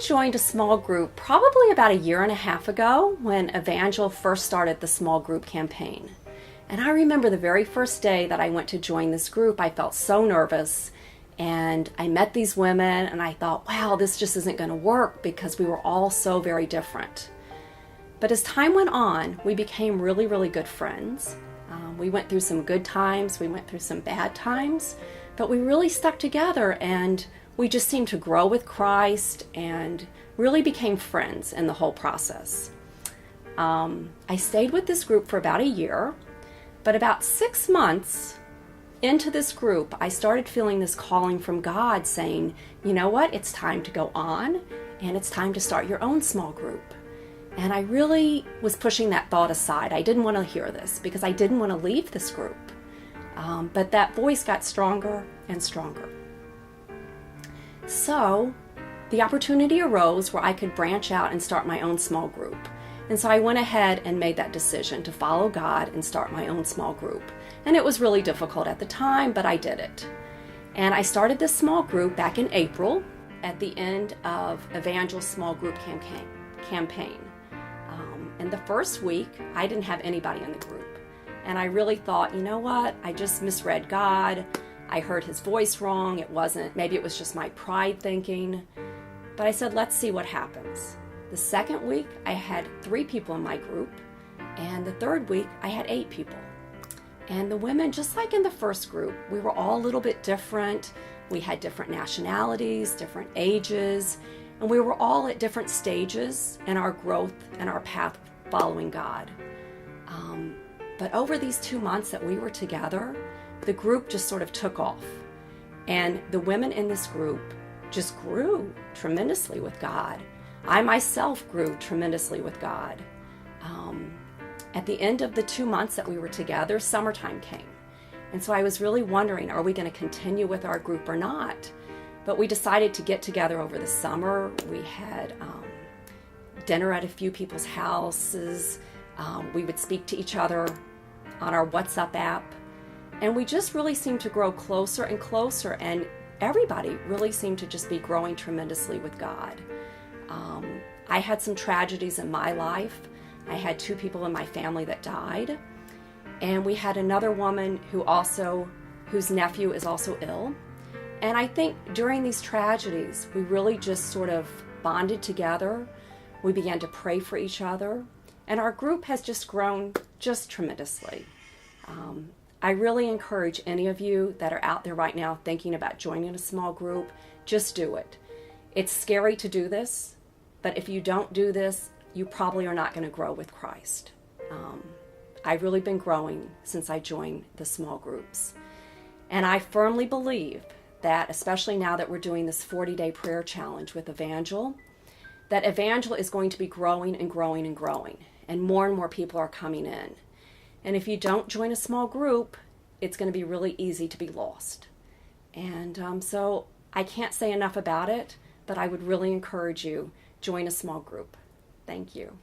joined a small group probably about a year and a half ago when Evangel first started the small group campaign. And I remember the very first day that I went to join this group, I felt so nervous. And I met these women and I thought, wow, this just isn't going to work because we were all so very different. But as time went on, we became really, really good friends. We went through some good times, we went through some bad times, but we really stuck together and we just seemed to grow with Christ and really became friends in the whole process. I stayed with this group for about a year, but about 6 months into this group, I started feeling this calling from God saying, you know what, it's time to go on and it's time to start your own small group. And I really was pushing that thought aside. I didn't want to hear this because I didn't want to leave this group. But that voice got stronger and stronger. So the opportunity arose where I could branch out and start my own small group. And so I went ahead and made that decision to follow God and start my own small group. And it was really difficult at the time, but I did it. And I started this small group back in April at the end of Evangel Small Group campaign. In the first week, I didn't have anybody in the group. And I really thought, you know what, I just misread God. I heard his voice wrong. Maybe it was just my pride thinking. But I said, let's see what happens. The second week, I had 3 people in my group. And the third week, I had 8 people. And the women, just like in the first group, we were all a little bit different. We had different nationalities, different ages, and we were all at different stages in our growth and our path following God. But over these 2 months that we were together, the group just sort of took off. And the women in this group just grew tremendously with God. I myself grew tremendously with God. At the end of the 2 months that we were together, summertime came. And so I was really wondering, are we going to continue with our group or not? But we decided to get together over the summer. We had dinner at a few people's houses. We would speak to each other on our WhatsApp app. And we just really seemed to grow closer and closer. And everybody really seemed to just be growing tremendously with God. I had some tragedies in my life. I had 2 people in my family that died. And we had another woman whose nephew is also ill. And I think during these tragedies, we really just sort of bonded together. We began to pray for each other. And our group has just grown just tremendously. I really encourage any of you that are out there right now thinking about joining a small group, just do it. It's scary to do this, but if you don't do this, you probably are not going to grow with Christ. I've really been growing since I joined the small groups. And I firmly believe that, especially now that we're doing this 40-day prayer challenge with Evangel, that Evangel is going to be growing and growing and growing, and more people are coming in. And if you don't join a small group, it's going to be really easy to be lost. And so I can't say enough about it, but I would really encourage you, join a small group. Thank you.